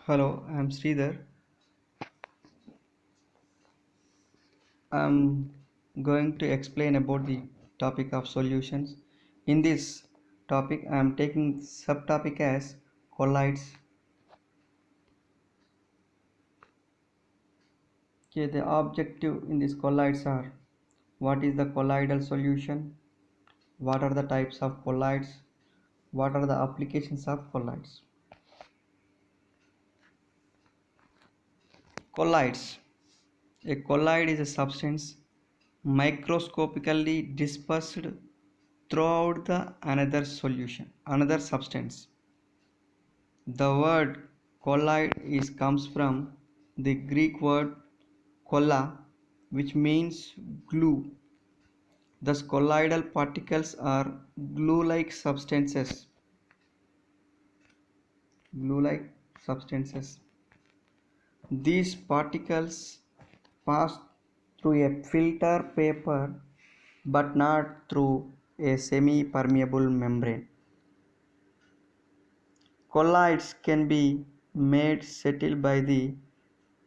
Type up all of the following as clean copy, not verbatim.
Hello, I'm Sridhar. I'm going to explain about the topic of solutions. In this topic, I'm taking subtopic as colloids. Okay, the objective in these colloids are: what is the colloidal solution? What are the types of colloids? What are the applications of colloids? Colloids. A colloid is a substance microscopically dispersed throughout the another substance. The word colloid comes from the Greek word kolla, which means glue. Thus, colloidal particles are glue-like substances. Glue-like substances. These particles pass through a filter paper but not through a semi-permeable membrane. Colloids can be made settle by the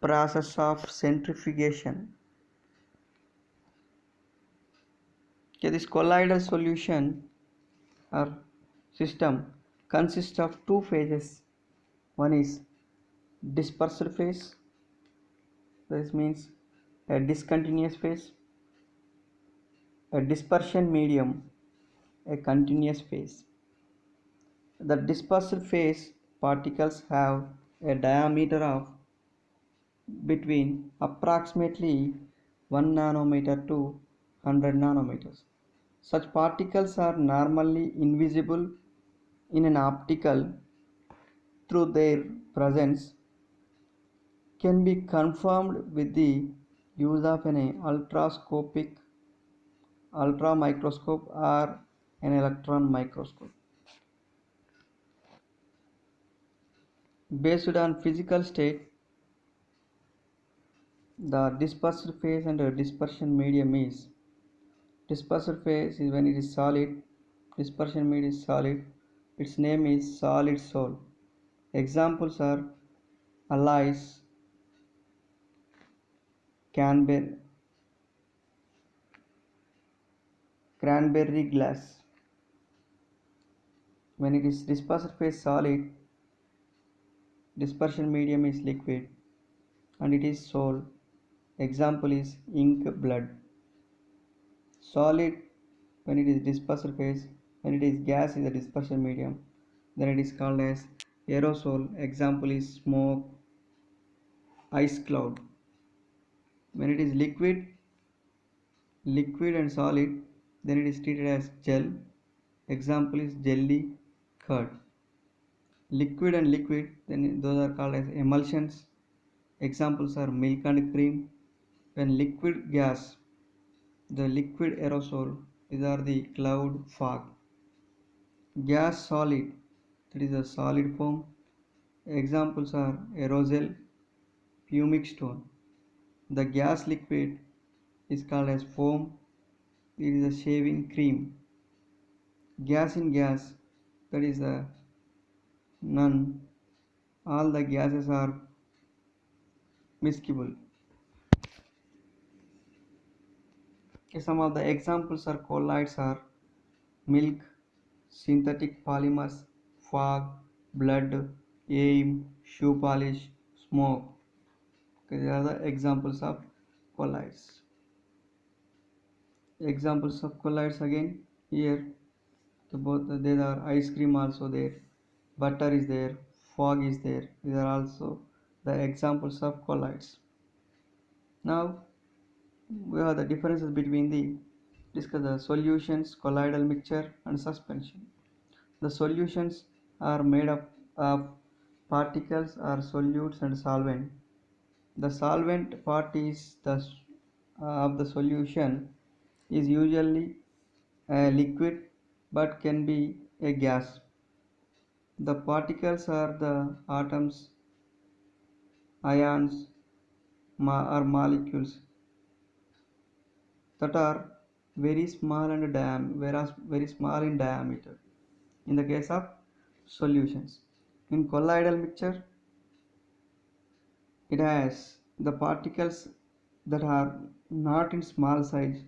process of centrifugation. Okay, this colloidal solution or system consists of two phases. One is dispersed phase, this means a discontinuous phase, a dispersion medium, a continuous phase. The dispersed phase particles have a diameter of between approximately 1 nanometer to 100 nanometers. Such particles are normally invisible in an optical through their presence can be confirmed with the use of an ultramicroscope or an electron microscope. Based on physical state, the dispersed phase and dispersion medium is: dispersed phase is when it is solid, dispersion medium is solid, its name is solid sol. Examples are alloys, cranberry glass. When it is dispersed phase solid, dispersion medium is liquid and it is sol. Example is ink blood. Solid when it is dispersed phase, when it is gas is a dispersion medium, then it is called as aerosol. Example is smoke, ice cloud. When it is liquid and solid, then it is treated as gel. Example is jelly, curd. Liquid and liquid, then those are called as emulsions. Examples are milk and cream. When liquid gas, the liquid aerosol, these are the cloud, fog. Gas solid, that is a solid foam. Examples are aerosol, pumic stone. The gas liquid is called as foam, it is a shaving cream. Gas in gas, that is a none. All the gases are miscible. Some of the examples are colloids are milk, synthetic polymers, fog, blood, aim, shoe polish, smoke. Okay, these are the examples of colloids. Examples of colloids again here. There are ice cream also there, butter is there, fog is there. These are also the examples of colloids. Now we have the differences between the discuss the solutions, colloidal mixture and suspension. The solutions are made up of particles or solutes and solvent. The solvent part is of the solution is usually a liquid but can be a gas. The particles are the atoms, ions, or molecules that are very small and whereas very small in diameter. In the case of solutions, in colloidal mixture, it has the particles that are not in small size,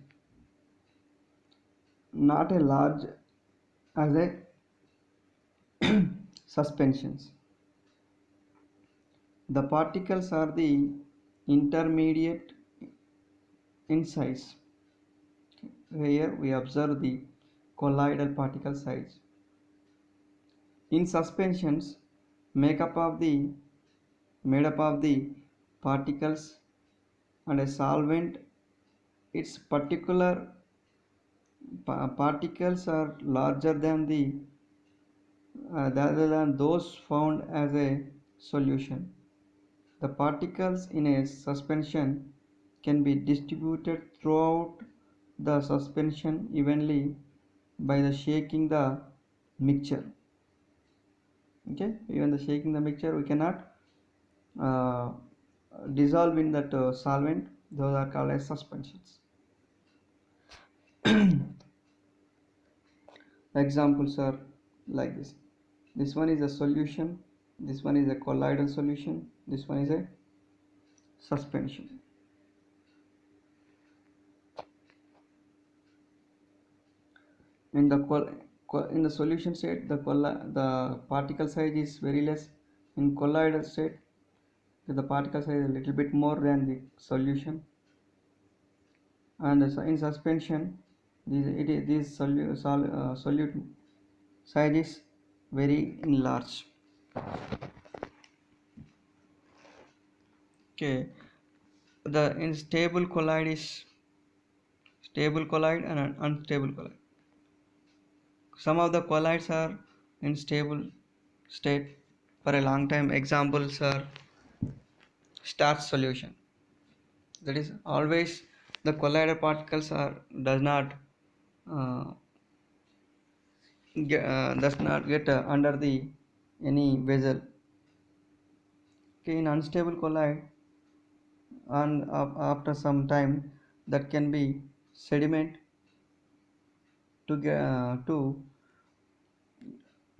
not a large as a suspensions. The particles are the intermediate in size. Here we observe the colloidal particle size. In suspensions, make up of the made up of the particles and a solvent, its particular particles are larger than the rather than those found as a solution. The particles in a suspension can be distributed throughout the suspension evenly by the shaking the mixture. Okay, even the shaking the mixture, we cannot uh, dissolve in that solvent. Those are called as suspensions. Examples are like this. This one is a solution, this one is a colloidal solution, this one is a suspension. In the solution state, the particle size is very less. In colloidal state, the particle size is a little bit more than the solution. And in suspension, this solute size is very large. Okay, the in stable colloid is stable colloid and unstable colloid. Some of the colloids are in stable state for a long time. Examples are starch solution. That is always the colloidal particles are uh, does not get under the any vessel. Okay, in unstable colloid, and after some time that can be sediment to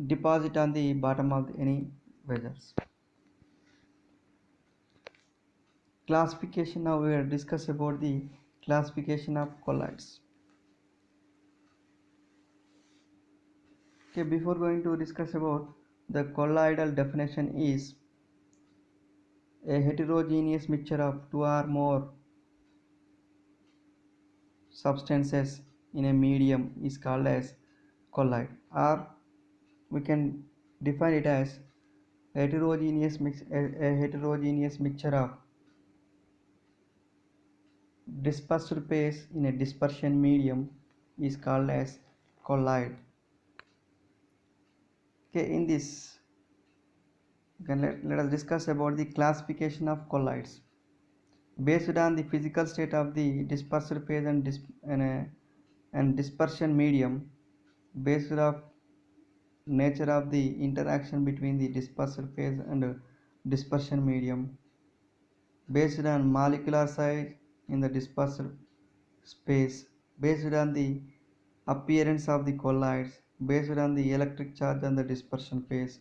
deposit on the bottom of any vessels. Classification. Now we will discuss about the classification of colloids. Okay, before going to discuss about the colloidal definition is a heterogeneous mixture of two or more substances in a medium is called as colloid, or we can define it as a heterogeneous mixture of dispersed phase in a dispersion medium is called as colloid. Okay, in this let us discuss about the classification of colloids based on the physical state of the dispersed phase and dispersion medium, based of nature of the interaction between the dispersed phase and dispersion medium, based on molecular size in the dispersed space, based on the appearance of the colloids, based on the electric charge on the dispersion phase.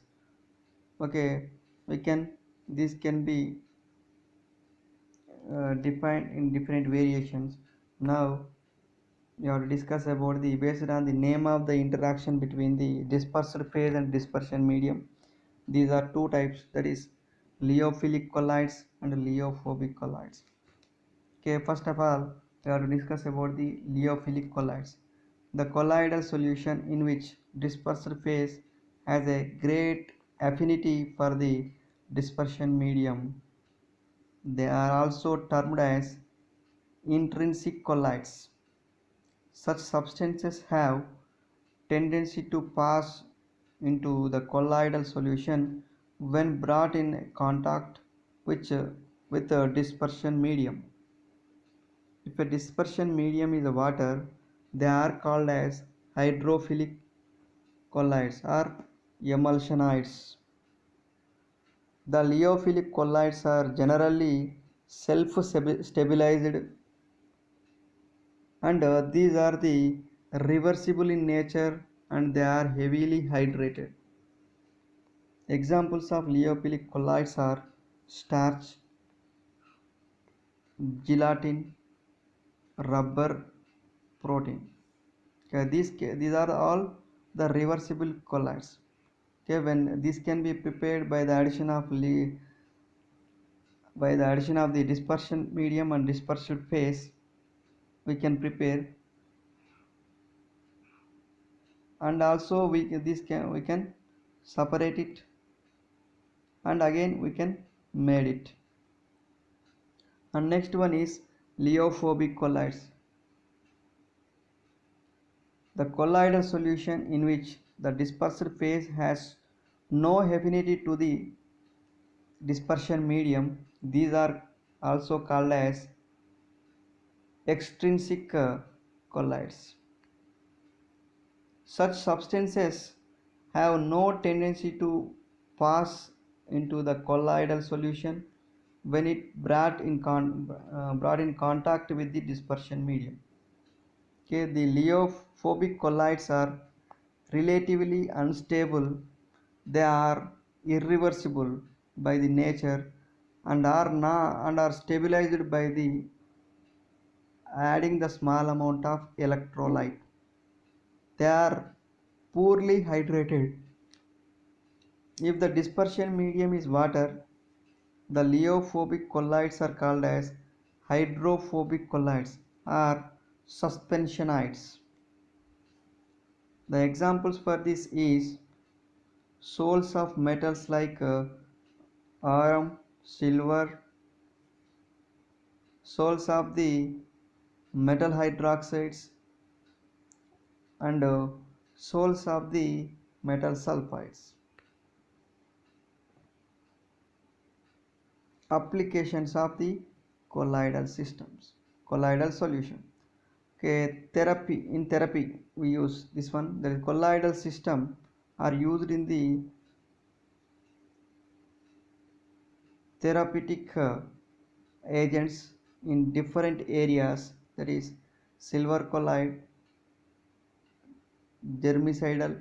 Okay, we can this can be defined in different variations. Now we have to discuss about the based on the name of the interaction between the dispersed phase and dispersion medium. These are two types, that is lyophilic colloids and lyophilic colloids. Okay, first of all we have to discuss about the lyophilic colloids. The colloidal solution in which dispersed phase has a great affinity for the dispersion medium. They are also termed as intrinsic colloids. Such substances have tendency to pass into the colloidal solution when brought in contact with a dispersion medium. If a dispersion medium is water, they are called as hydrophilic colloids or emulsionides. The lyophilic colloids are generally self-stabilized, and these are the reversible in nature and they are heavily hydrated. Examples of lyophilic colloids are starch, gelatin, rubber, protein. Okay, these are all the reversible colloids. Okay, when this can be prepared by the addition of the dispersion medium and dispersion phase, we can prepare, and also we can separate it, and again we can made it. And next one is leophobic colloids. The colloidal solution in which the dispersed phase has no affinity to the dispersion medium. These are also called as extrinsic colloids. Such substances have no tendency to pass into the colloidal solution when it brought in contact with the dispersion medium. Okay, the leophobic colloids are relatively unstable. They are irreversible by the nature and are stabilized by the adding the small amount of electrolyte. They are poorly hydrated. If the dispersion medium is water, the leophobic colloids are called as hydrophobic colloids or suspensionides. The examples for this is soles of metals like iron, silver, soles of the metal hydroxides, and soles of the metal sulfides. Applications of the colloidal systems, colloidal solution. Okay, therapy we use this one. The colloidal system are used in the therapeutic agents in different areas, that is silver colloid, germicidal,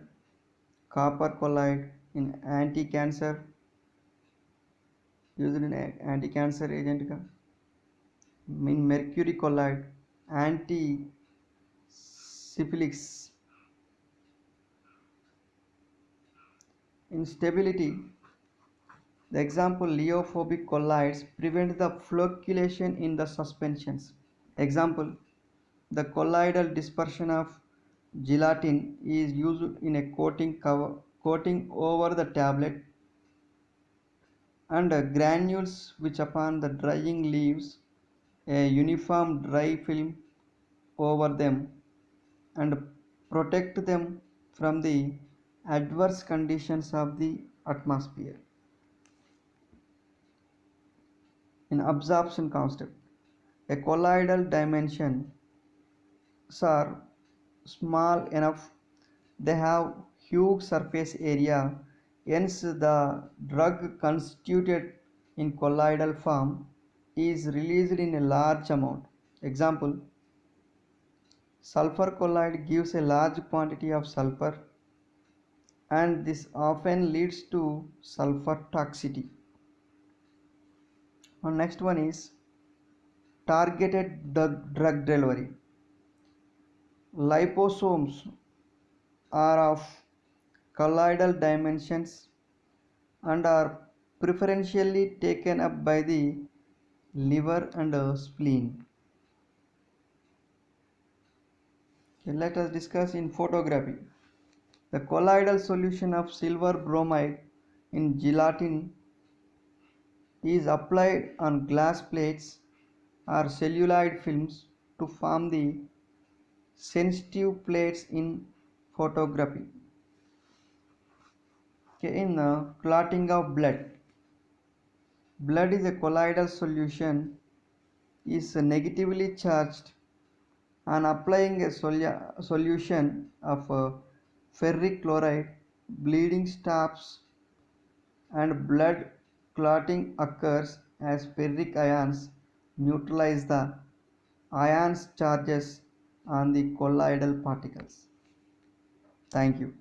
copper colloid in anti-cancer, used in anti-cancer agent, in mercury colloid, anti-syphilis. In stability, the example leophobic colloids prevent the flocculation in the suspensions. Example, the colloidal dispersion of gelatin is used in a coating over the tablet, and granules which upon the drying leaves a uniform dry film over them and protect them from the adverse conditions of the atmosphere. In absorption concept, a colloidal dimensions are small enough, they have huge surface area, hence the drug constituted in colloidal form is released in a large amount. Example, sulfur colloid gives a large quantity of sulfur, and this often leads to sulfur toxicity. And next one is targeted drug delivery. Liposomes are of colloidal dimensions and are preferentially taken up by the liver and spleen. Okay, let us discuss in photography. The colloidal solution of silver bromide in gelatin is applied on glass plates or celluloid films to form the sensitive plates in photography. Okay, in clotting of blood. Blood is a colloidal solution is negatively charged. On applying a solution of ferric chloride, bleeding stops and blood clotting occurs as ferric ions neutralize the ions charges on the colloidal particles. Thank you.